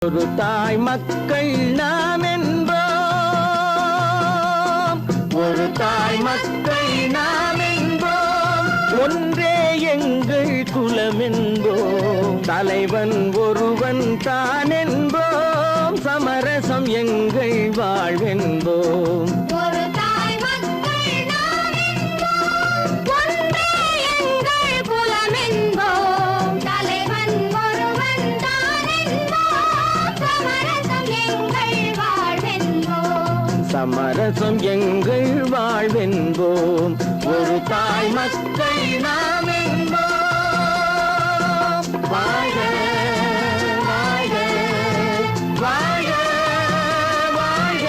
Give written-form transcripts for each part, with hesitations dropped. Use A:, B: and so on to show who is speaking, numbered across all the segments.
A: ஒரு தாய் மக்கள் நாம் என்போம், ஒரு தாய் மக்கள் நாம் என்போம், ஒன்றே எங்கள் குலம் என்போம், தலைவன் ஒருவன் தான் என்போம், சமரசம் எங்கள் வாழ்வென்போம். சமரசம் எங்கள் வாழ்வென்போம், ஒரு தாய் மக்கள் நாம் என்போம். வாழ்க வாழ்க வாழ்க வாழ்க.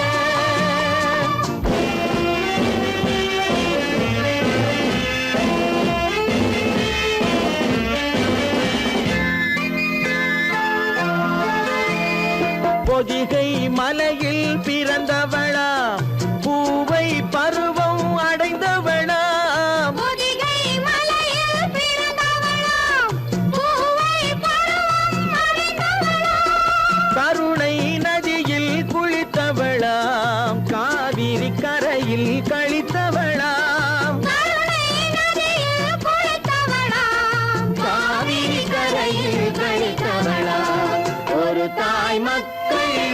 A: பொதிகை மலையில் பிறந்தவளா, பூவை பருவம் அடைந்தவளா,
B: பொதிகை மலையில் பிறந்தவளா, பூவை பருவம் அடைந்தவளா,
A: கருணை நதியில் குளித்தவளா, காவிரி கரையில் கழித்தவளா,
B: கருணை நதியில் குளித்தவளா,
A: காவிரி கரையில் கழித்தவளா, ஒரு தாய் மக்கள்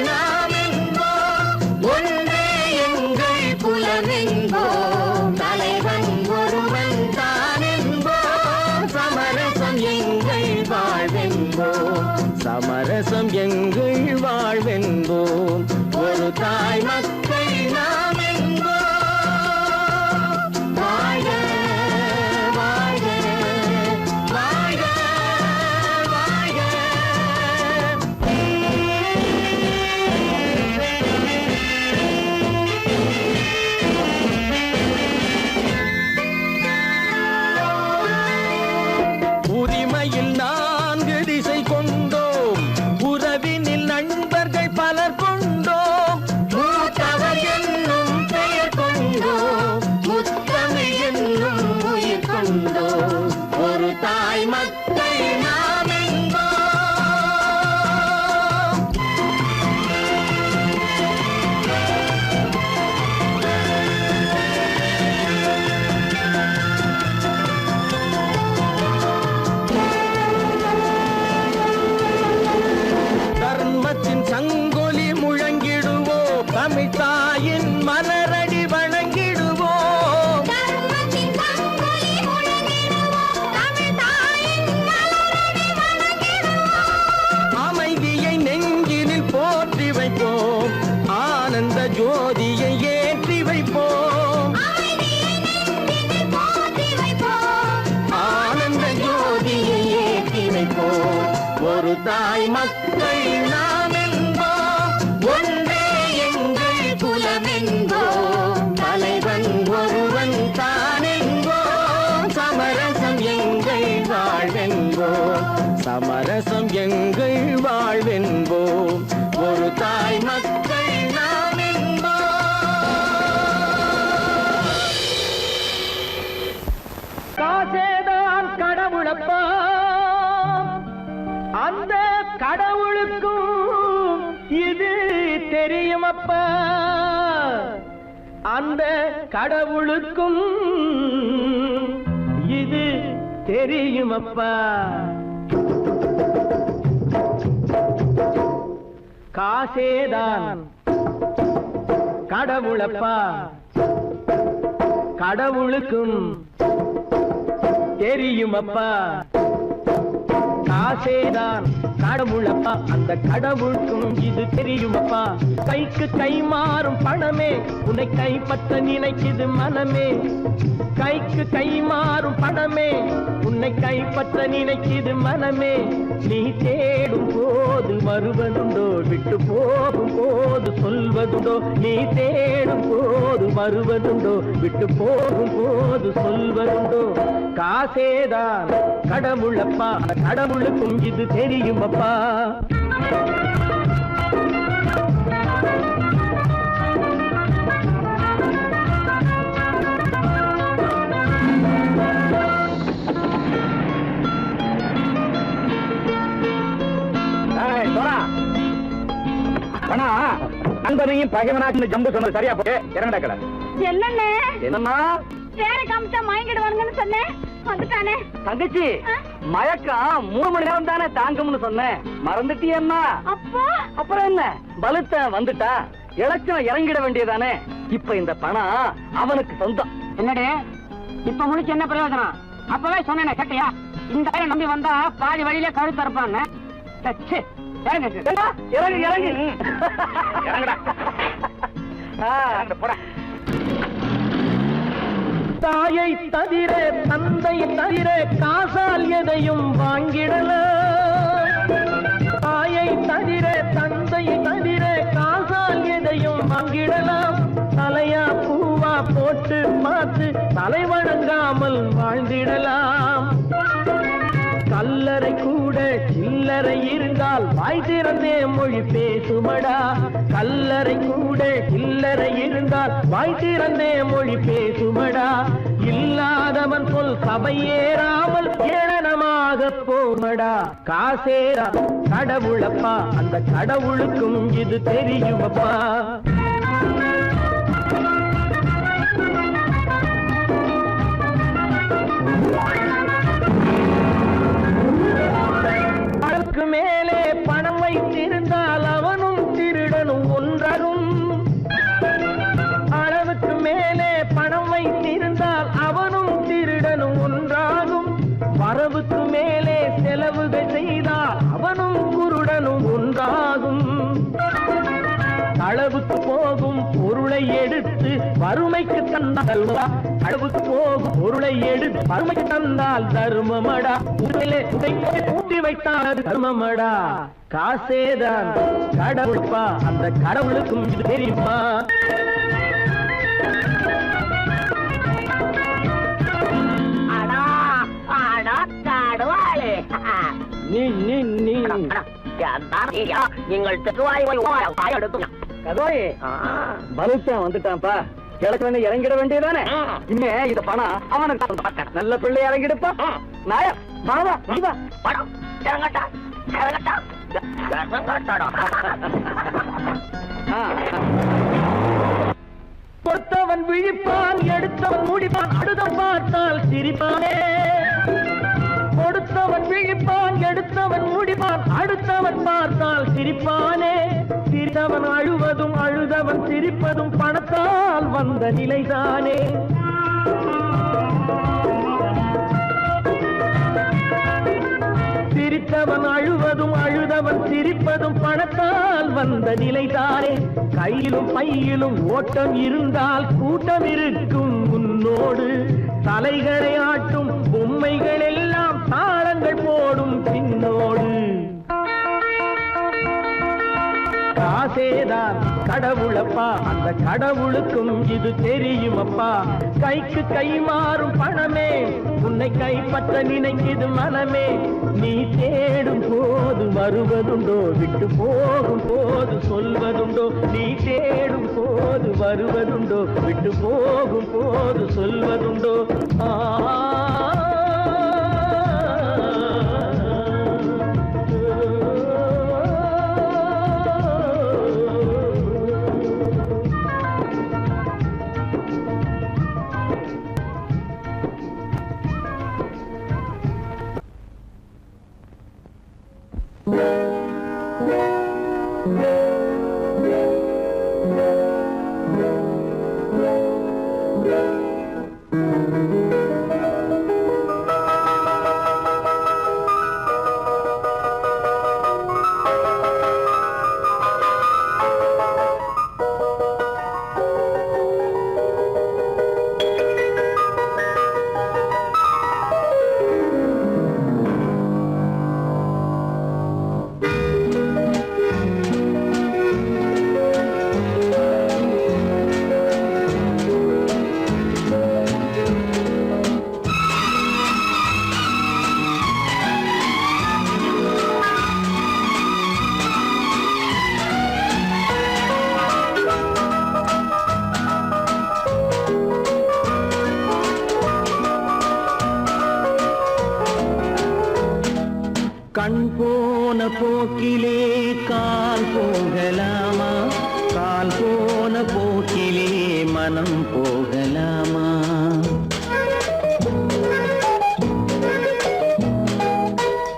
A: நாம் என்போம், ஒன்றே எங்கள் குலம் என்போம், தலைவன் ஒருவன் தான் என்போம், சமரசம் எங்கள் வாழ்வென்போம், சமரசம் எங்கள் வாழ்வென்போம், ஒரு தாய் மக்கள் நாம் என்போம். வாழ்க வாழ்க வாழ்க வாழ்க. உரிமையில் 4 திசை கொண்டோம், உறவினில் நண்பர்கள் பலர் கொண்டோம், மூத்தவர் என்னும் பெயர் கொண்டோம், முத்தமிழ் என்னும் உயிர் கொண்டோம், ஒரு தாய் மக்கள் நாம் என்போம். தர்மத்தின் சங்கொலி முழங்கிடுவோம், தமிழ் தாயின் மலரடி வணங்கிடுவோம்,
B: தர்மத்தின் சங்கொலி முழங்கிடுவோம், தமிழ் தாயின் மலரடி வணங்கிடுவோம்,
A: அமைதியை நெஞ்சினில் போற்றி வைப்போம், ஆனந்த ஜோதியை ஏற்றி வைப்போம்,
B: அமைதியை நெஞ்சினில் போற்றி வைப்போம்,
A: ஆனந்த ஜோதியை ஏற்றி வைப்போம், ஒரு தாய் மக்கள் நாம் என்போம், ஒன்றே எங்கள் குலம் என்போம், தலைவன் ஒருவன் தான் என்போம், சமரசம் எங்கள் வாழ்வென்போம், சமரசம் எங்கள் வாழ்வென்போம், ஒரு தாய் மக்கள் நாம் என்போம். காசேதான் கடவுளப்பா, அந்த கடவுளுக்கும் இது தெரியுமப்பா, அந்த கடவுளுக்கும் இது தெரியுமப்பா. காசேதான் கடவுளப்பா, கடவுளுக்கும் தெரியுமப்பா, காசேதான் கடவுளப்பா, அந்த கடவுளுக்கும் இது தெரியுமப்பா. கைக்கு கை மாறும் பணமே உன்னை கைப்பற்ற நினைக்குது மனமே, கைக்கு கை மாறும் பணமே உன்னை கைப்பற்ற நினைக்குது மனமே, நீ தேடும் போது வருவதுண்டோ, விட்டு போகும் போது சொல்வதுண்டோ, நீ தேடும் போது வருவதுண்டோ, விட்டு போகும் போது சொல்வதுண்டோ. காசேதான் கடவுளப்பா, கடவுளுக்கும் இது தெரியுமப்பா.
C: ஆனா நண்பனையும் பகைவனாக்கு ஜம்பு சொன்னது சரியா போட்டு இறங்கடா கடை.
B: என்னண்ணே
C: என்னம்மா
B: சேர காமிச்சா மயங்கிடுவானுங்கன்னு சொன்னேன், வந்துட்டானே.
C: தங்கச்சி, மயக்கம் 3 மணி நேரம் தானே தாங்கும்னு சொன்னேன், மறந்துட்டியம்மா?
B: அப்பா
C: அப்புறம் என்ன, பலுத்த வந்துட்டா இலச்சம் இறங்கிட வேண்டியதானே. இப்ப இந்த பணம் அவனுக்கு சொந்தம்.
D: என்னடி இப்ப முடிச்சு என்ன பிரயோஜனம்? அப்பவே சொன்னேனே கேட்டியா? இந்த பேரை நம்பி வந்தா பாதி வழியில கழுத்து இருப்பான்னு.
C: இறங்கு இறங்கு இறங்குடா. போடா.
A: தாயை தவிர தந்தை தவிர காசால் எதையும் வாங்கிடலாம். தாயை தவிர தந்தை தவிர காசால் எதையும் வாங்கிடலாம். தலையா பூவா போட்டு பார்த்து தலை வணங்காமல் வாழ்ந்திடலாம். கல்லறை கூட சில்லறை இருந்தால் வாய் திறந்தே மொழி பேசுமடா. கல்லறை கூட சில்லறை இருந்தால் வாய் திறந்தே மொழி பேசுமடா. இல்லாதவன் சொல் சபையேறாமல் ஏளனமாக போமடா. காசேரா கடவுளப்பா, அந்த கடவுளுக்கும் இது தெரியுமப்பா. அளவுக்கு மேலே பணம் வைத்திருந்தால் அவனும் திருடனும் ஒன்றாகும். அளவுக்கு மேலே பணம் வைத்திருந்தால் அவனும் திருடனும் ஒன்றாகும். வரவுக்கு மேலே செலவுகள் செய்தால் அவனும் குருடனும் ஒன்றாகும். அளவுக்கு போகும் பொருளை எடுத்து வறுமைக்கு தந்தால் அளவுக்கு போகும் பொருளை எடுத்து வறுமைக்கு தந்தால் தர்மமடா. ஊட்டி வைத்தால் அது தர்மமடா. காசேதான் கடவுள்பா, அந்த கடவுளுக்கும் இது தெரியுமா?
D: நீங்கள்
C: பலுத்தான் வந்துட்டான்ப்பா, கிழக்கு இறங்கிட வேண்டியதானே. இனிமே இந்த பணம் அவனுக்கு நல்ல பிள்ளை இறங்கிடுப்பா. நாயா மாவா படம் இறங்கட்டா இறங்கட்டா.
A: பொறுத்தவன் விழிப்பான், எடுத்தவன் முடிப்பான், அடுத்தவன் பார்த்தால் சிரிப்பானே. கொடுத்தவன் விழிப்பான், எடுத்தவன் முடிப்பான், அடுத்தவன் பார்த்தால் சிரிப்பானே. சிரித்தவன் அழுவதும் அழுதவன் சிரிப்பதும் பணத்தால் வந்த நிலைதானே. சிரித்தவன் அழுவதும் அழுதவன் சிரிப்பதும் பணத்தால் வந்த நிலைதானே. கையிலும் பையிலும் ஓட்டம் இருந்தால் கூட்டம் இருக்கும் முன்னோடு. தலைகளை ஆட்டும் பொம்மைகள் எல்லாம் தாளங்கள் போடும் பின்னோடு. காசேதான் கடவுளப்பா, அந்த கடவுளுக்கும் இது தெரியுமப்பா. கைக்கு கை மாறும் பணமே உன்னை கைப்பற்ற நினைக்குது மனமே. நீ தேடும் போது வருவதுண்டோ, விட்டு போகும் போது சொல்வதுண்டோ. நீ தேடும் போது வருவதுண்டோ, விட்டு போகும் போது சொல்வதுண்டோ. கண் போன போக்கிலே கால் போகலாமா? கால் போன போக்கிலே மனம் போகலாமா?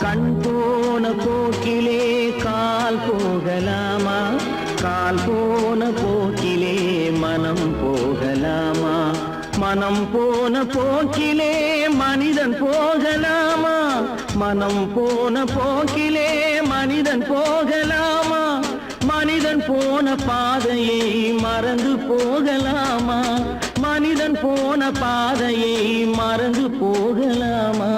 A: கண் போன போக்கிலே கால் போகலாமா? கால் போன போக்கிலே மனம் போகலாமா? மனம் போன போக்கிலே மனிதன் போகலாமா? மனம் போன போக்கிலே மனிதன் போகலாமா? மனிதன் போன பாதையை மறந்து போகலாமா? மனிதன் போன பாதையை மறந்து போகலாமா?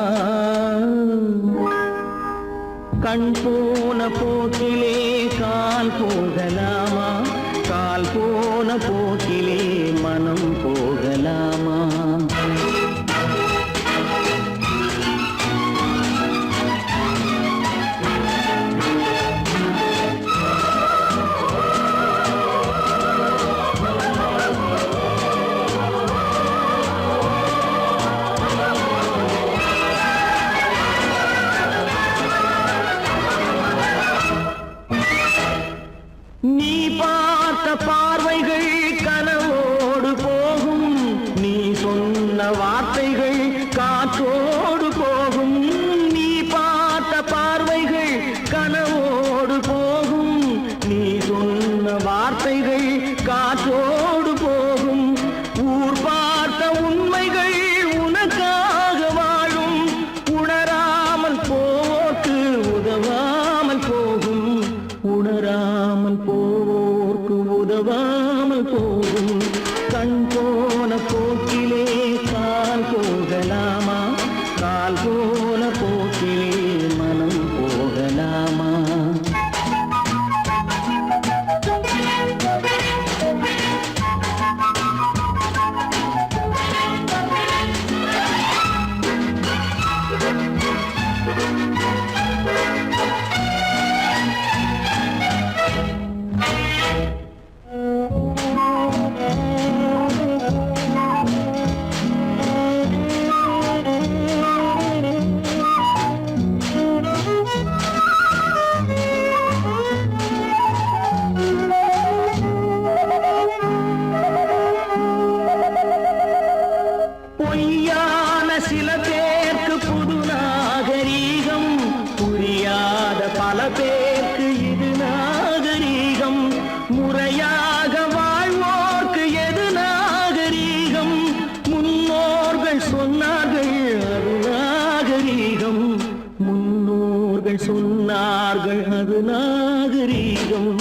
A: கண் போன போக்கிலே கால் போகலாமா? கால் போன போக்கிலே மனம் போகலாமா? நீ பார்த்த பார்வைகள் கனவோடு போகும், நீ சொன்ன வார்த்தைகள் காற்றோடு போகும். நீ பார்த்த பார்வைகள் கனவோடு போகும், நீ சொன்ன வார்த்தைகள் காற்றோடு போகும். ஊர் பார்த்த உண்மைகள் உனக்காக வாழும், உணராமல் போக்கு உதவாமல் போகும். உணராமல் போவோர்க்கு உதவாமல் போகும். கண் போன போக்கிலே கால் போகலாமா? கால் போன போக்கிலே மனம் போகலாமா? பொய்யான சில பேருக்கு புது நாகரீகம், புரியாத பல பேருக்கு இது நாகரீகம். முறையாக வாழ்வோர்க்கு எது நாகரீகம்? முன்னோர்கள் சொன்னார்கள் அது நாகரீகம். முன்னோர்கள் சொன்னார்கள் அது நாகரீகம்.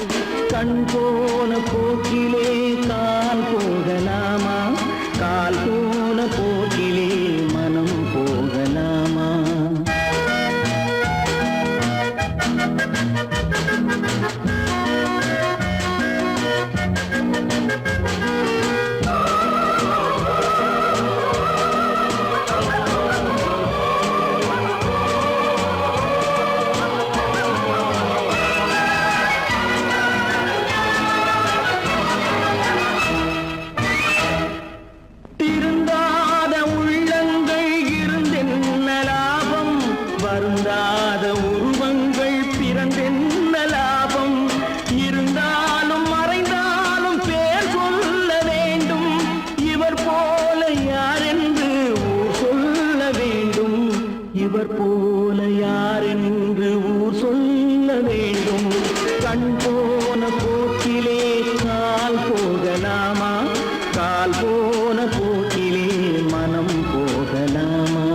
A: கண் போன போக்கிலே கால் போகலாமா? கால் போன போக்கிலே மனம் போகலாமா? திருந்தாத உள்ளங்கள் இருந்தென்ன லாபம்? வருந்தாத உருவங்கள் பிறந்தென்ன லாபம்? இருந்தாலும் மறைந்தாலும் பேர் சொல்ல வேண்டும். இவர் போல யாரென்று ஊர் சொல்ல வேண்டும். இவர் போல யாரென்று ஊர் சொல்ல வேண்டும். கண் போன போக்கிலே கால் போகலாமா? கால் போன போக்கிலே மனம் போகலாமா?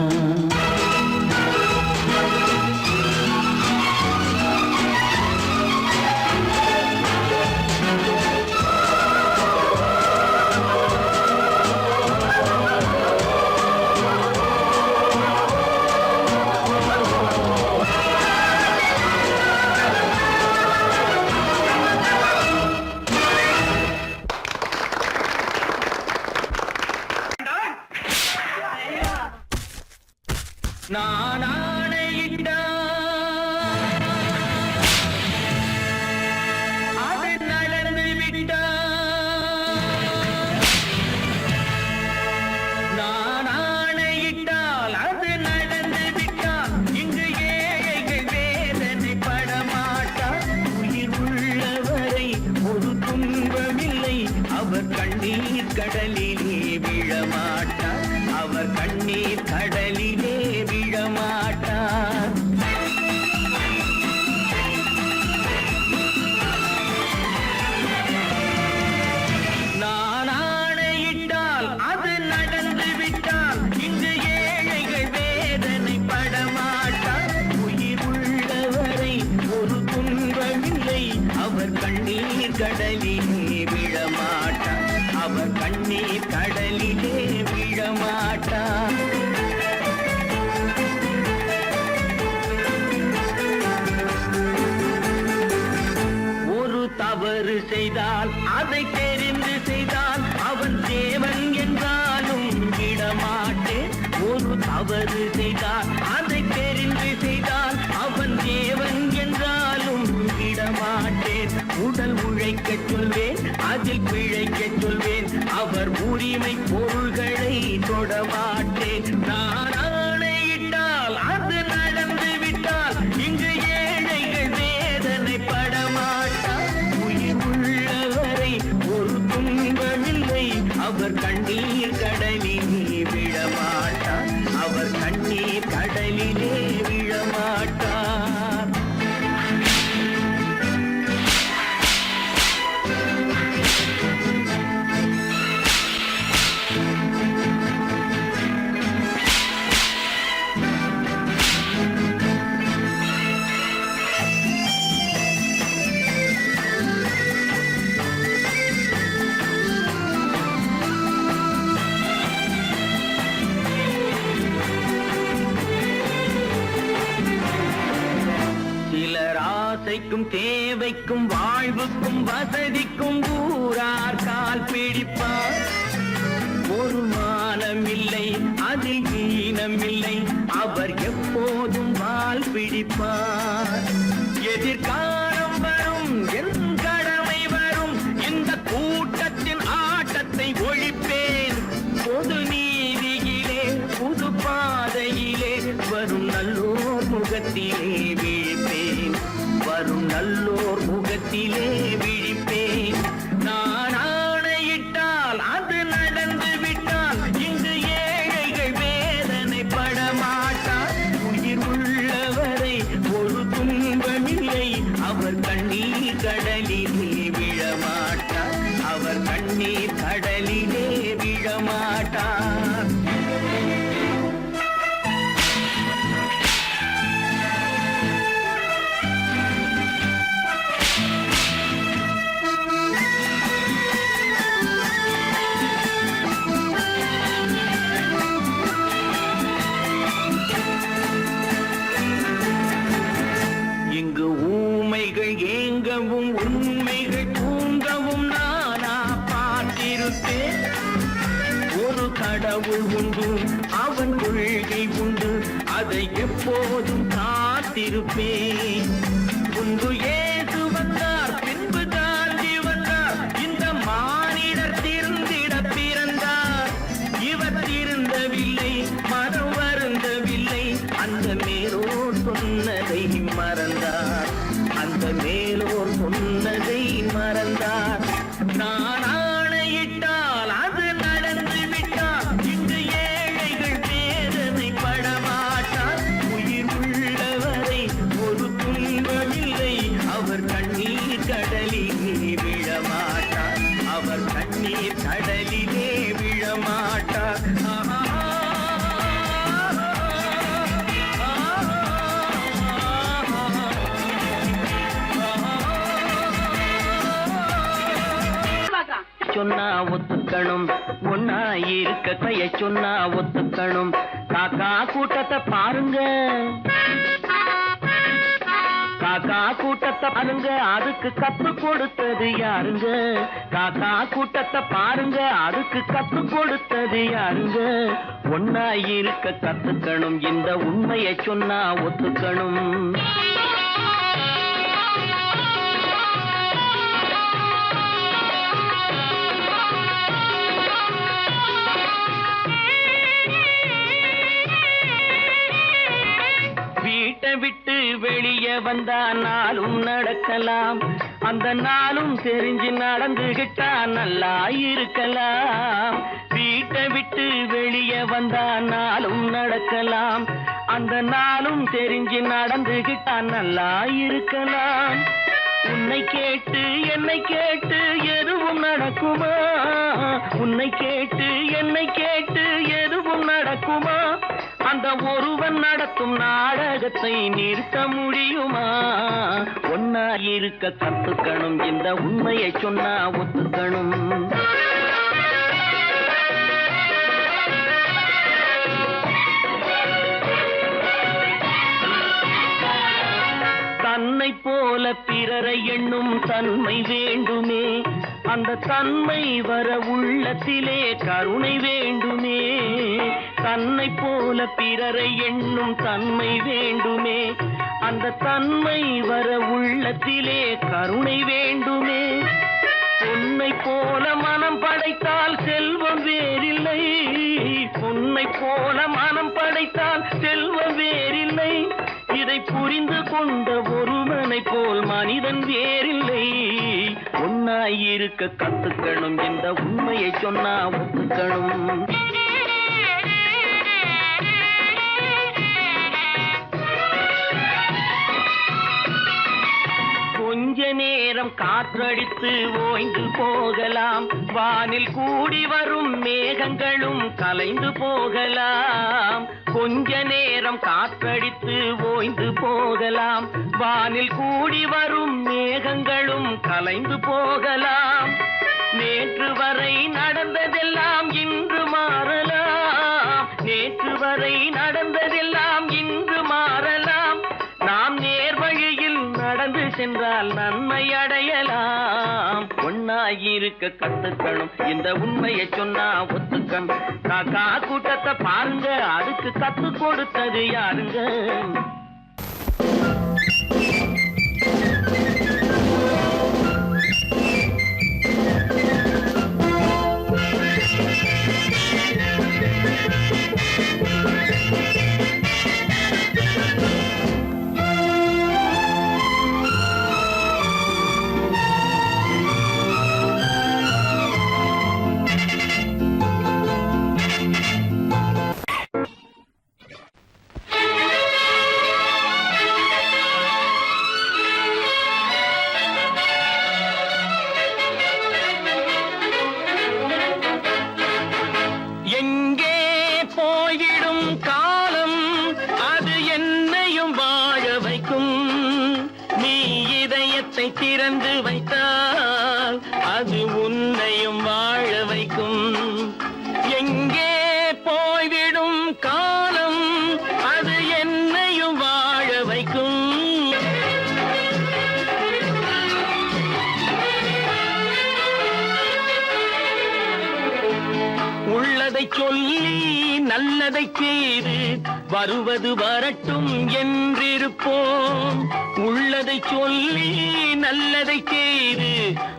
A: நான் ஆணையிட்டால் அது நடந்து விட்டால். நான் ஆணையிட்டால் அது நடந்து விட்டால். இங்கு ஏழைகள் வேதனை படமாட்டார். உயிர் உள்ளவரை ஒரு துன்பமில்லை. கண்ணீர் கடலிலே விழமாட்டார் அவர் கண்ணீர் கடலிலே விழமாட்டார் நான் ஆணையிட்டால் அது நடந்து விட்டால் இங்கு ஏழைகள் வேதனை படமாட்டார் உயிர் உள்ளவரை ஒரு துன்பமில்லை அவர் கண்ணீர் கடலிலே விழமாட்டார் அவர் கண்ணீர் கடலிலே விழமாட்டார் ஒரு தவறு செய்தால் அதை தெரிந்து செய்தால் அவன் தேவன் என்றாலும் விடமாட்டேன் ஒரு தவறு செய்தால் அதை தெரிந்து செய்தால் அவன் தேவன் என்றாலும் விடமாட்டேன் உடல் உழைக்கச் சொல்வேன் அதில் பிழைக்கச் சொல்வேன் அவர் உரிமை பொருள்களை தொடமாட்டேன் நான் ஆணையிட்டால் அது நடந்து விட்டால் இங்கு ஏழைகள் வேதனை படமாட்டார் உயிர் உள்ளவரை ஒரு துன்பமில்லை அவர் கண்ணீர் கடலிலே விழமாட்டார் அவர் கண்ணீர் கடலிலே விழமாட்டார் சிலர் ஆசைக்கும் தேவைக்கும் வாழ்வுக்கும் வசதிக்கும் ஊரார் கால் பிடிப்பார் ஒரு மானமில்லை அதில் ஈனமில்லை அவர் எப்போதும் வால் பிடிப்பார் எதிர்காலம் வரும் என் கடமை வரும் இந்த கூட்டத்தின் ஆட்டத்தை ஒழிப்பேன் பொது நீதியிலே புது பாதையிலே வரும் நல்லோர் முகத்திலே விழிப்பேன் வரும் நல்லோர் முகத்திலே விழிப்பேன் நான் ஆணையிட்டால் அது நடந்து விட்டால் இங்கு ஏழைகள் வேதனை படமாட்டார் உயிர் உள்ளவரை ஒரு துன்பமில்லை அவர் கண்ணீர் கடலிலே விழமாட்டார் அவர் கண்ணீர் கடலிலே விழமாட்டார் இங்கு ஊமைகள் ஏங்கவும் உண்மைகள் தூங்கவும் நானா பார்த்திருப்பேன் ஒரு கடவுள் உண்டு அவன் கொள்கை உண்டு அதை எப்போதும் காத்திருப்பேன் முன்பு ஏசு வந்தார் பின்பு காந்தி வந்தார் இந்த மானிடர் திருந்திட பிறந்தார் இவர் திருந்தவில்லை மனம் வருந்தவில்லை அந்த மேலோர் சொன்னதை மறந்தார் அந்த மேலோர் சொன்னதை மறந்தார் நான் ஆணையிட்டால் அது நடந்து விட்டால் இங்கு ஏழைகள் வேதனை படமாட்டார் உயிர் உள்ளவரை ஒரு துன்பமில்லை அவர் கண்ணீர் கடலிலே விழமாட்டார் அவர் கண்ணீர் கடலிலே விழமாட்டார் சொன்னா ஒத்துக்கணும் ஒன்னா இருக்க கைய சொன்னா ஒத்துக்கணும் காக்கா கூட்டத்தை பாருங்க காக்கா கூட்டத்தை பாருங்க அதுக்கு கத்து கொடுத்தது யாருங்க காக்கா கூட்டத்தை பாருங்க அதுக்கு கத்து கொடுத்தது யாருங்க ஒன்னா இருக்க கத்துக்கணும் இந்த உண்மையை சொன்னா ஒத்துக்கணும் வீட்டை விட்டு வெளியே வந்தா நாளும் நடக்கலாம் அந்த நாளும் தெரிஞ்சு நடந்துகிட்டா நல்லா இருக்கலாம். வீட்டை விட்டு வெளியே வந்தா நாளும் நடக்கலாம். அந்த நாளும் தெரிஞ்சு நடந்துகிட்டா நல்லா இருக்கலாம். உன்னை கேட்டு என்னை கேட்டு எதுவும் நடக்குமா? உன்னை கேட்டு என்னை கேட்டு எதுவும் நடக்குமா? அந்த ஒருவன் நடத்தும் நாடகத்தை நிறுத்த முடியுமா? ஒன்னா இருக்க கத்துக்கணும், இந்த உண்மையை சொன்னா ஒத்துக்கணும். தன்னை போல பிறரை எண்ணும் தன்மை வேண்டுமே. அந்த தன்மை வர உள்ளத்திலே கருணை வேண்டுமே. தன்னை போல பிறரை எண்ணும் தன்மை வேண்டுமே. அந்த தன்மை வர உள்ளத்திலே கருணை வேண்டுமே. பொன்னை போல மனம் படைத்தால் செல்வம் வேறில்லை. பொன்னை போல மனம் படைத்தால் செல்வம் வேறில்லை. இதை புரிந்து கொண்ட ஒருவனை போல் மனிதன் வேறில்லை. ஒன்னாயிருக்க கத்துக்கணும், இந்த உண்மையை சொன்னா ஒத்துக்கணும். கொஞ்ச நேரம் காற்றடித்து ஓய்ந்து போகலாம். வானில் கூடி வரும் மேகங்களும் கலைந்து போகலாம். கொஞ்ச நேரம் காற்றடித்து ஓய்ந்து போகலாம். வானில் கூடி வரும் மேகங்களும் கலைந்து போகலாம். நேற்று வரை நடந்ததெல்லாம் இன்று மாறலாம். நேற்று வரை நடந்ததெல்லாம் இன்று மாறலாம். நாம் நேர் வழியில் நடந்து சென்றால் நன்மை அடையலாம். ஒன்னாயிருக்க கத்துக்கணும், இந்த உண்மையை சொன்னா ஒத்துக்கணும். காக்கா கூட்டத்தை பாருங்க, அதுக்கு கத்து கொடுத்தது யாருங்க? திறந்து வைத்தால் அது உன்னையும் வாழ வைக்கும். எங்கே போய்விடும் காலம், அது என்னையும் வாழ வைக்கும். உள்ளதை சொல்லி நல்லதை செய்து வருவது வரட்டும் என்றிருப்போம். உள்ளதை சொல்லி நல்லதை செய்து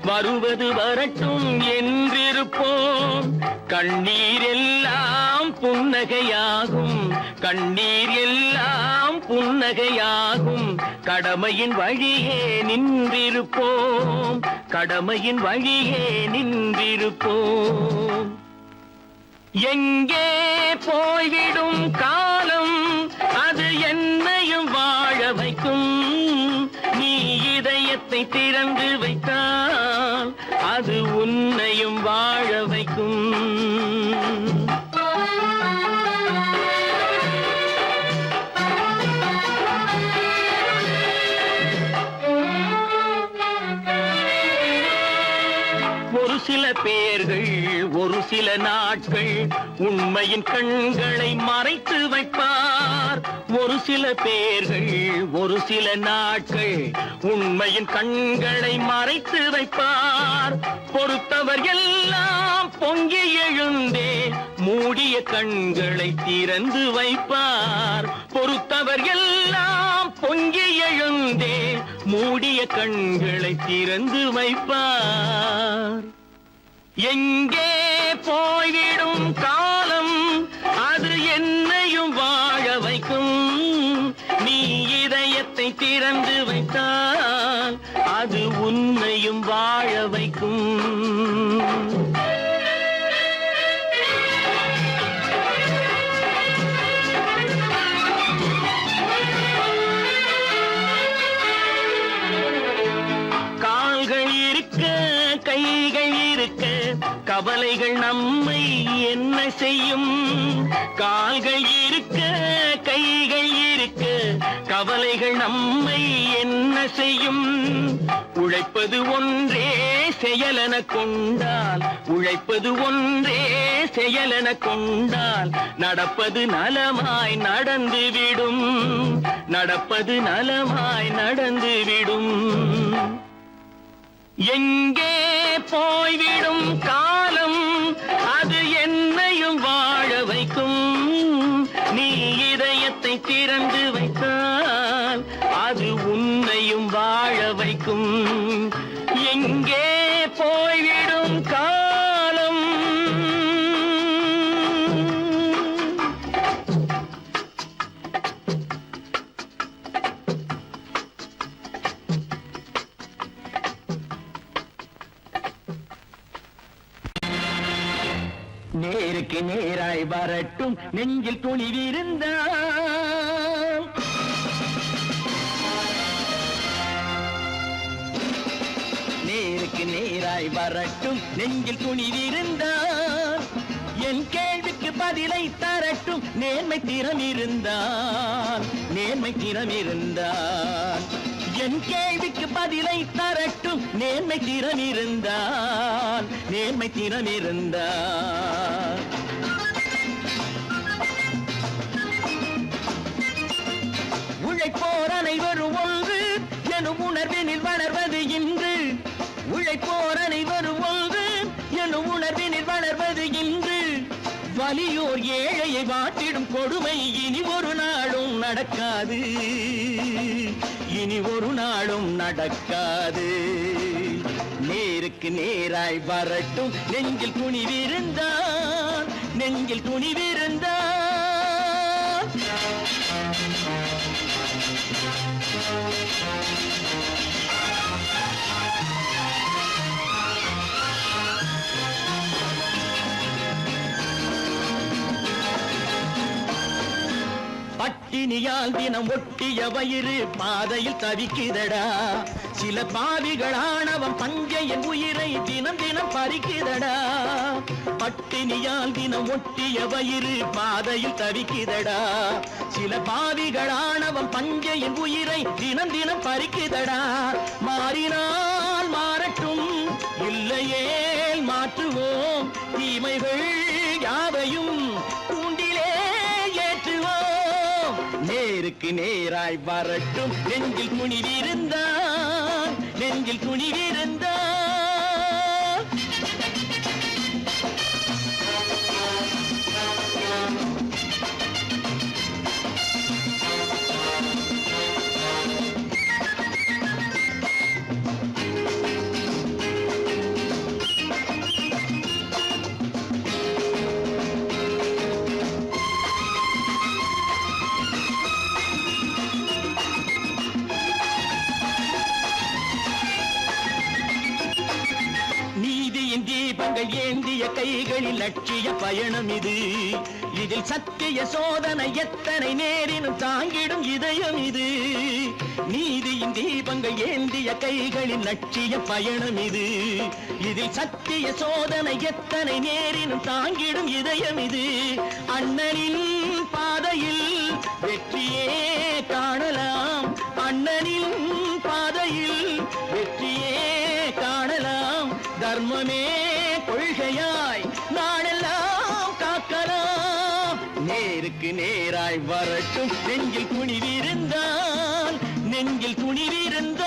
A: வருவது வரட்டும் என்றிருப்போம். கண்ணீர் எல்லாம் புன்னகையாகும், கண்ணீர் எல்லாம் புன்னகையாகும். கடமையின் வழியே நின்றிருப்போம், கடமையின் வழியே நின்றிருப்போம். எங்கே போய்விடும் காலம், அது என்னையும் வாழ வைக்கும். நீ இதயத்தை திறந்து வைத்தால் அது உன்னையும் வாழ வைக்கும். ஒரு சில பேர்கள் ஒரு சில நாட்கள் உண்மையின் கண்களை மறைத்து வைப்பார். ஒரு சில பேர்கள் ஒரு சில நாட்கள் உண்மையின் கண்களை மறைத்து வைப்பார். பொறுத்தவர் எல்லாம் பொங்கி எழுந்தே மூடிய கண்களை திறந்து வைப்பார். பொறுத்தவர் எல்லாம் பொங்கி எழுந்தே மூடிய கண்களை திறந்து வைப்பார். எங்கே போய்விடும் காலம், அது என்னையும் வாழ வைக்கும். நீ இதயத்தை திறந்து வைத்தால் அது உன்னை வாழ வைக்கும். கால்கள் இருக்க கைகள் இருக்க கவலைகள் நம்மை என்ன செய்யும்? கால்கள் இருக்க கைகள் இருக்க கவலைகள் நம்மை என்ன செய்யும்? உழைப்பது ஒன்றே செயலென கொண்டால், உழைப்பது ஒன்றே செயலென கொண்டால் நடப்பது நலமாய் நடந்துவிடும், நடப்பது நலமாய் நடந்துவிடும். எங்கே போய்விடும் காலம் அது என்னையும் வாழ வைக்கும். நீ இதயத்தை திறந்து வைத்தால் அது உன்னையும் வாழ வைக்கும். எங்கே போய்விடும் காலம். நேருக்கு நேராய் வரட்டும் நெஞ்சில் துணிவிருந்தால், நேருக்கு நேராய் வரட்டும் நெஞ்சில் துணிவிருந்தால், என் கேள்விக்கு பதிலை தரட்டும் நேர்மை திறம் இருந்தால், நேர்மை திறம் இருந்தால். என் கேள்விக்கு பதிலை தரட்டும் நேர்மை திறம் இருந்தால், நேர்மை திறம் இருந்தால். உழைப்போர் அனைவரும் ஒன்று எனும் உணர்வினில் வளர்வது இன்று, உழைப்போர் அனைவரும் ஒன்று எனும் உணர்வினில் வளர்வது இன்று. வலியோர் ஏழையை வாட்டிடும் கொடுமை இனி ஒரு நாளும் நடக்காது, இனி ஒரு நாளும் நடக்காது. நேருக்கு நேராய் வரட்டும் நெஞ்சில் துணிவிருந்தால், நெஞ்சில் துணிவிருந்தால். பட்டினியால் தினம் ஒட்டிய வயிறு பாதையில் தவிக்குதடா, சில பாவிகளானவன் பஞ்சையின் உயிரை தினம் தினம் பறிக்குதடா. பட்டினியால் தினம் ஒட்டிய வயிறு பாதையில் தவிக்குதடா, சில பாவிகளானவன் பஞ்சையின் உயிரை தினம் தினம் பறிக்குதடா. மாறினால் மாறட்டும் இல்லையே மாற்றுவோம், தீமைகள் யாவையும் கூண்டிலே ஏற்றுவோம். நேருக்கு நேராய் வரட்டும் நெஞ்சில் துணிவிருந்தால், நெஞ்சில் துணிவிருந்தால். தீபங்கள் ஏந்திய கைகளில் லட்சிய பயணம் இது, இதில் சத்திய சோதனை எத்தனை நேரினும் தாங்கிடும் இதயம் இது. நீதியின் தீபங்கள் ஏந்திய கைகளில் லட்சிய பயணம் இது, இதில் சத்திய சோதனை எத்தனை நேரினும் தாங்கிடும் இதயம் இது. அண்ணனின் பாதையில் வெற்றியே காணலாம், அண்ணனின் பாதையில் வெற்றியே காணலாம். தர்மமே கொள்கையாய் நாளெல்லாம் காக்கலாம். நேருக்கு நேராய் வரட்டும் நெஞ்சில் துணிவிருந்தால், நெஞ்சில் துணிவிருந்தால்.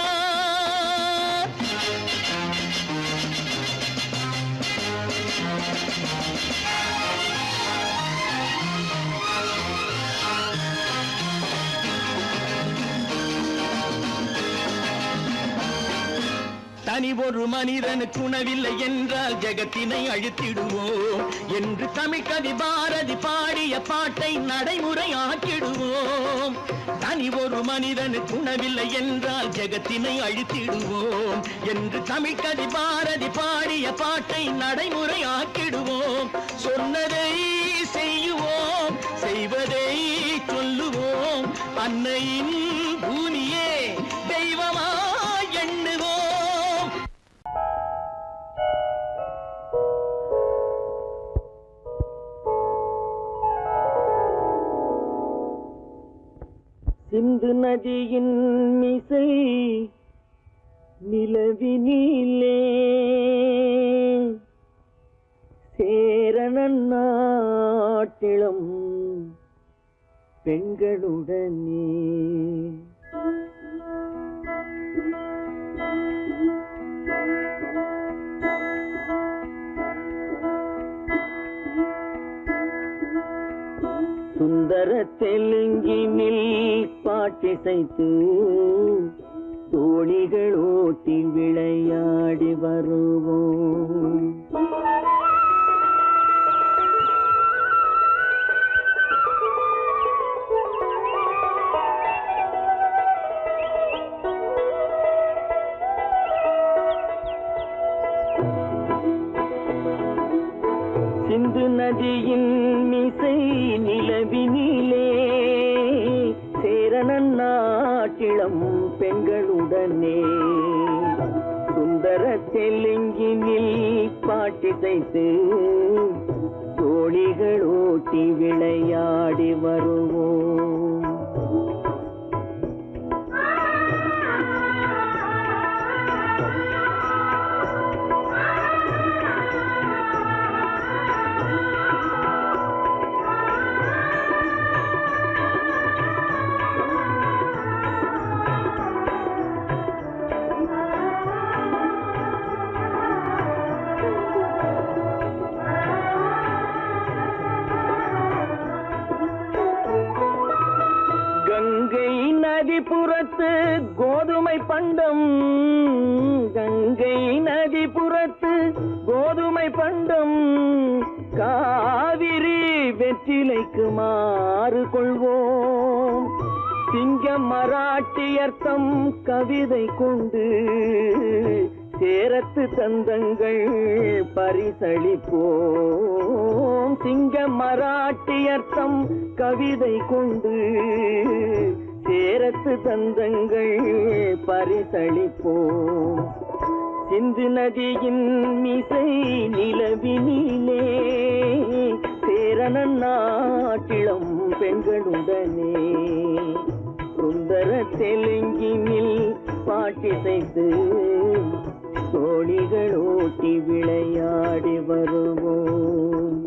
A: தனி
E: ஒரு மனிதனுக்கு உணவில்லை என்றால் ஜெகத்தினை அழித்திடுவோம் என்று தமிழ்கவி பாரதி பாடிய பாட்டை நடைமுறையாக்கிடுவோம். தனி ஒரு மனிதனுக்கு உணவில்லை என்றால் ஜெகத்தினை அழித்திடுவோம் என்று தமிழ்கவி பாரதி பாடிய பாட்டை நடைமுறையாக்கிடுவோம். சொன்னதை செய்யுவோம், செய்வதை சொல்லுவோம், அன்னையின் பூமியே தெய்வமா எண்ணுவோம்.
C: சிந்து நதியின் மிசை நிலவினிலே சேரணன் நாட்டிளம் பெண்களுடனே சுந்தர தெலுங்கினில் பாட்டிசைத்து தோணிகள் ஓட்டி விளையாடி வருவோம். சிந்து நதியின் மிசை நிலவினிலே சேரணன் நாட்டிளம் பெண்களுடனே சுந்தர தெலுங்கினில் பாட்டிசைத்து தோணிகள் ஓட்டி விளையாடி வருவோம். கங்கை நதிபுறத்து கோதுமை பண்டம், கங்கை நதிபுறத்து கோதுமை பண்டம், காவிரி வெற்றிலைக்கு மாறு கொள்வோம். சிங்க மராட்டியர்த்தம் கவிதை கொண்டு சேரத்து தந்தங்கள் பரிசளிப்போம். சிங்க மராட்டியர்த்தம் கவிதை கொண்டு சேரத்து தந்தங்கள் பரிசளிப்போம். சிந்து நதியின் மிசை நிலவினிலே சேரணன் நாட்டிளம் பெண்களுடனே சுந்தர தெலுங்கினில் பாட்டிசைத்து தோணிகள் ஓட்டி விளையாடி வருவோம்.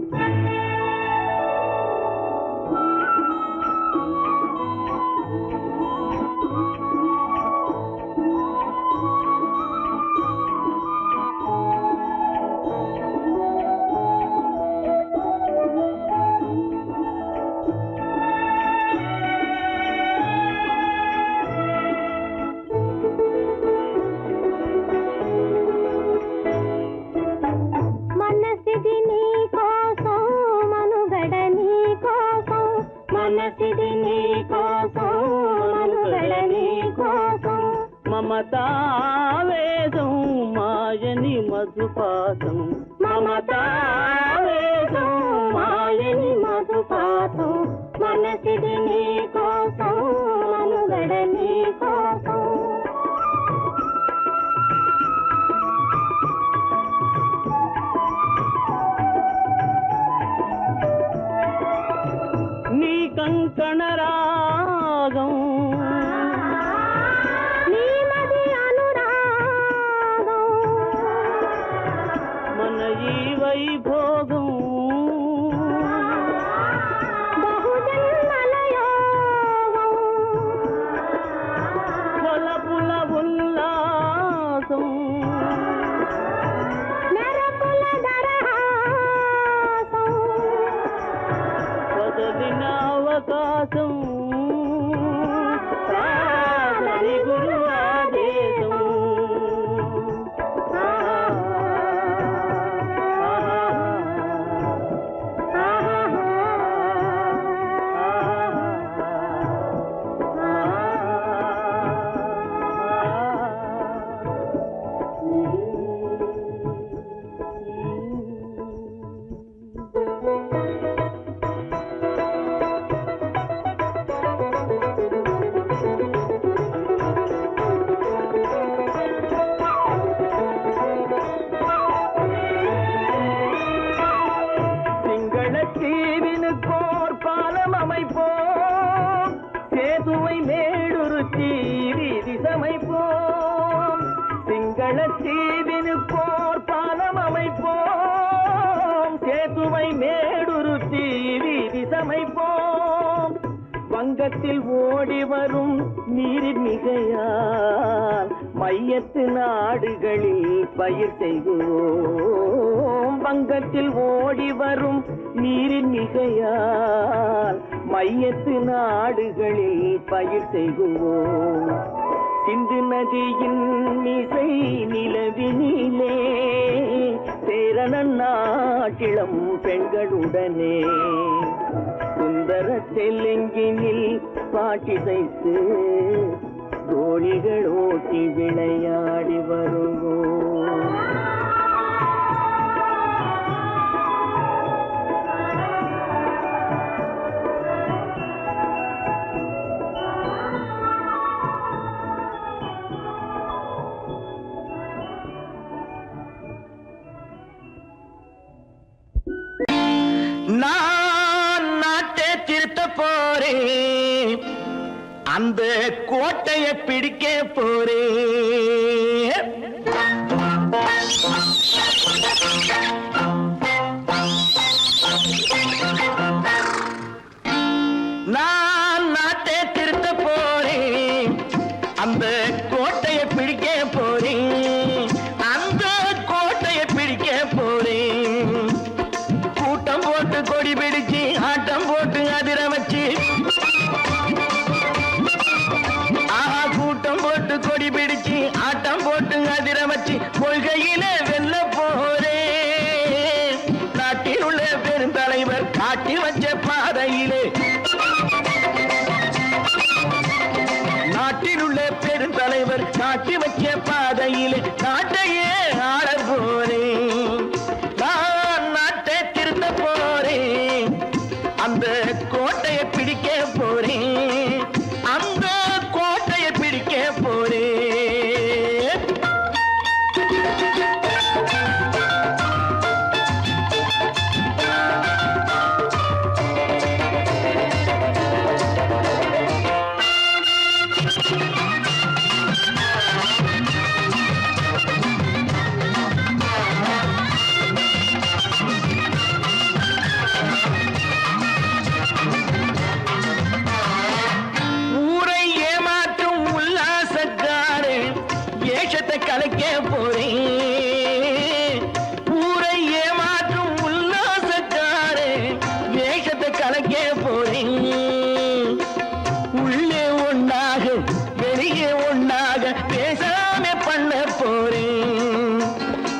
C: మమతావేదం మాయని మధుపాతం, మమతావేదం మాయని మధుపాతం, మనసిది నీ కోసం మనుగడ నీ కోసం. నీ కంకణ రాగం వైభోగం బహుజన్మలయోగం కొలపుల ఉల్లాసం నరపుల దరహాసం వదలిన అవకాశం గురు ఆదేశం
E: போர் பாலம் அமைப்போம், சேதுவை மேடுருத்தி வீதி சமைப்போம். வங்கத்தில் ஓடி வரும் நீரின் மிகையால் மையத்து நாடுகளில் பயிர் செய்வோம். வங்கத்தில் ஓடி வரும் நீரின் மிகையால் மையத்து நாடுகளில் பயிர் செய்வோம். சிந்து நதியின் மிசை நிலவினிலே சேரணன் நாட்டிளம் பெண்களுடனே சுந்தர தெலுங்கினில் பாட்டிசைத்து தோழிகள் ஓட்டி விளையாடி வருவோம். நான் நாட்டை திருத்த போறேன், அந்த கோட்டையை பிடிக்க போறேன். நான் நாட்டை திருத்த போறேன், அந்த கோட்டையை பிடிக்க போறேன். அந்த கோட்டையை பிடிக்க போறேன். கூட்டம் போட்டு கொடி பிடிச்சு ஆட்டம் போட்டு அதிர வச்சு, கூட்டம் போட்டு கொடி பிடிச்சு ஆட்டம் போட்டு அதிர வச்சு கொள்கையில வெல்ல போறேன். நாட்டில் உள்ள பெருந்தலைவர் காட்டி வச்ச பாதையிலே, நாட்டில் உள்ள பெருந்தலைவர் காட்டி வச்ச பாதையிலே நாட்டையே ஆள போறேன். நான் நாட்டை திருத்த போறேன், அந்த கோட்டையை பிடிக்க போறேன். அந்த கோட்டையை பிடிக்க போறேன். ஊரை ஏமாற்றும் உல்லாசக்காரே ஏஷத்தை கலைக்க போறேன். ஊரை ஏமாற்றும் உல்லாசக்காரே ஏஷத்தை கலைக்க போறேன். உள்ளே ஒண்ணாக வெளியே ஒண்ணாக பேசாம பண்ண போறேன்.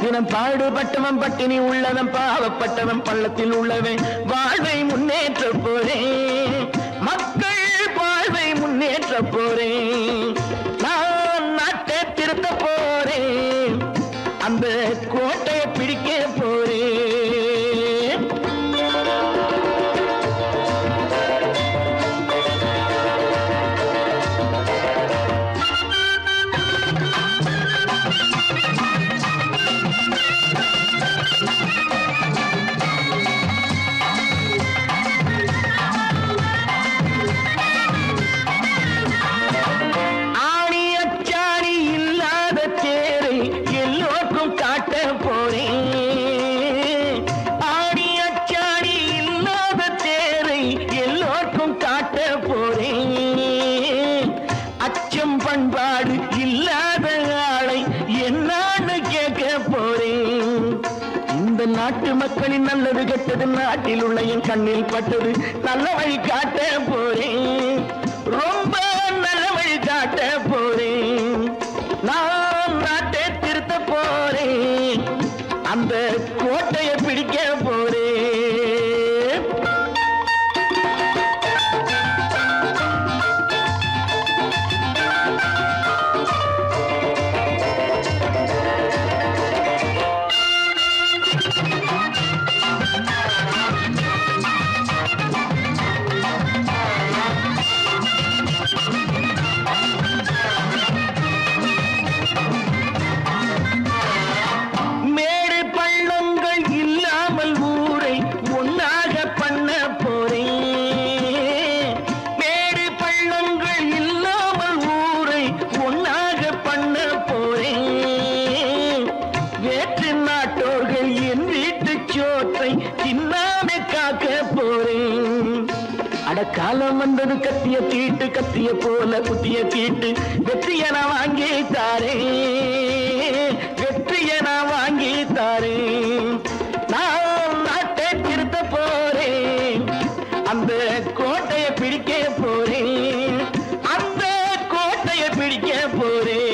E: தினம் பாடுபட்டவன் பட்டினி உள்ளவன் பாவப்பட்டவன் பள்ளத்தில் உள்ளவன் வாழ்வை முன்னேற்ற போறேன். மக்கள் வாழ்வை முன்னேற்ற போறேன். நான் நாட்டை திருத்த போறேன், அந்த கோட்டையை பிடிக்க போறேன். ஆணி அச்சாணி இல்லாத தேரை எல்லோருக்கும் காட்ட போறேன். ஆணி அச்சாணி இல்லாத தேரை எல்லோருக்கும் காட்ட போறேன். அச்சம் பண்பாடு இல்லாத ஆளை என்னான்னு கேட்க போறேன். இந்த நாட்டு மக்களின் நல்லது கெட்டது நாட்டில் உள்ள என் கண்ணில் பட்டது நல்ல வழி காட்ட போறேன். ரொம்ப நல்ல வழி காட்ட போறேன். நான் நாட்டை திருத்த போறேன், அந்த கோட்டையை பிடிக்க போறேன். மேடு பள்ளங்கள் இல்லாமல் நேற்று நாட்டோர்கள் என் வீட்டு சோற்றை தின்னாம காக்க போறேன். அடக்காலம் வந்தது கத்திய தீட்டு, கத்திய போல குத்திய தீட்டு, வெற்றிய நான் வாங்கி தாரேன், வெற்றிய நான் வாங்கி தாரேன். நான் நாட்டை திருத்த போறேன், அந்த கோட்டையை பிடிக்க போறேன், அந்த கோட்டையை பிடிக்க போறேன்.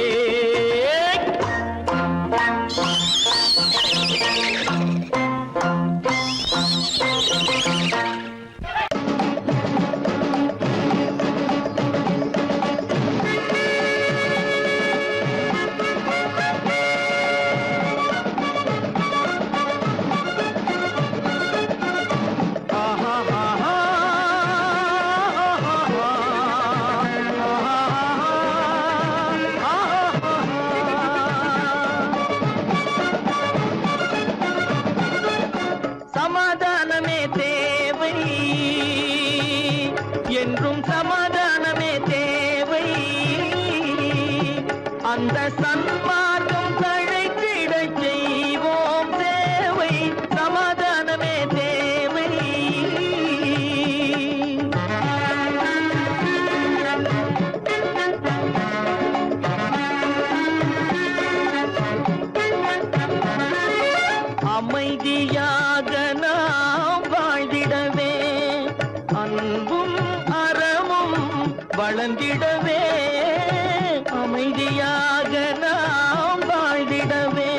E: சமாதானமே தேவை, என்றும் சமாதானமே தேவை. அந்த சன்மார்க்கம் தழைத்திட செய்வோம் சேவை. சமாதானமே தேவை. அமைதியாக நாம் வாழ்ந்திடவே, அன்பும் அறமும் வளர்ந்திடவே. அமைதியாக நாம் வாழ்ந்திடவே,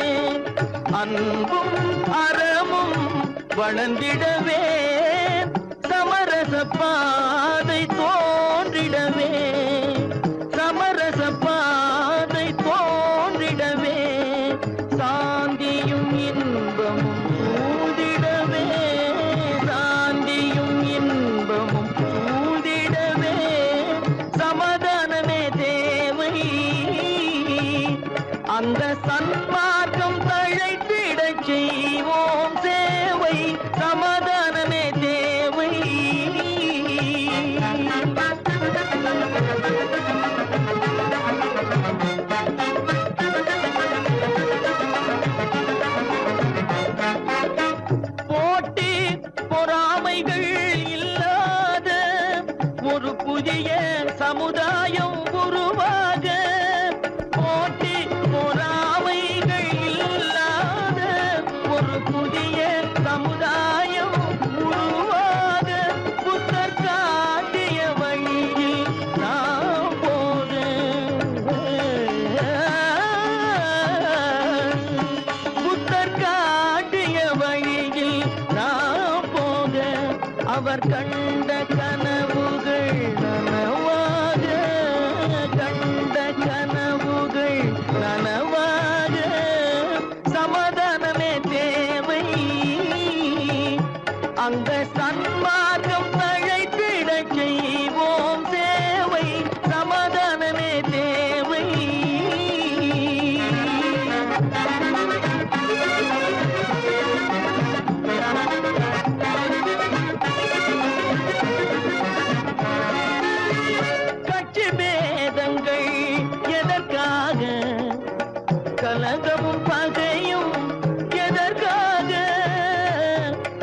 E: அன்பும் அறமும் வளர்ந்திடவே. சமரச பாதை தோன்றிடவே, சமரச பாதை தோன்றிடவே. சாந்தியும் இன்பமும் சூழ்ந்திடவே, சாந்தியும் இன்பமும் சூழ்ந்திடவே. சமாதானமே தேவை, அந்த சன்மார்க்கம் தழைத்திட செய்வோம் சேவை. சமாதானமே தேவை. போட்டி பொறாமைகள் இல்லாத ஒரு புதிய சமுதாயம் உருவாக. போட்டி பொறாமைகள் இல்லாத ஒரு புதிய சமுதாயம் உருவாக. புத்தர் காட்டிய வழியில் நாம் போக, புத்தர் காட்டிய வழியில் நாம் போக. அவர் கண்ட கனவுகள் நனவாக, கண்ட கனவுகள் நனவாக. சமாதானமே தேவை, அந்த சன்மார்க்கம் தழைத்திட செய்வோம் சேவை. சமாதானமே தேவை. கட்சி பேதங்கள் எதற்காக, கலகமும் பகையும் எதற்காக.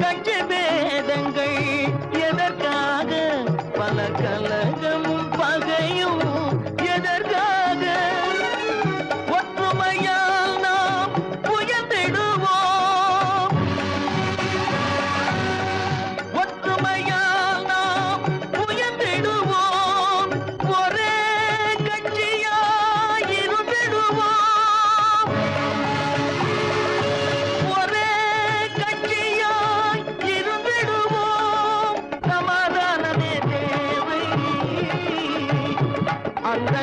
E: கட்சி பேதங்கள் எதற்காக, பல கலகமும் பகையும் எதற்காக. ஒற்றுமையால் நாம் உயர்ந்திடுவோம், ஒற்றுமையால் நாம் உயர்ந்திடுவோம். ஒரே கட்சியாய் இருந்திடுவோம், ஒரே கட்சியாய் இருந்திடுவோம். சமாதானமே தேவை, அந்த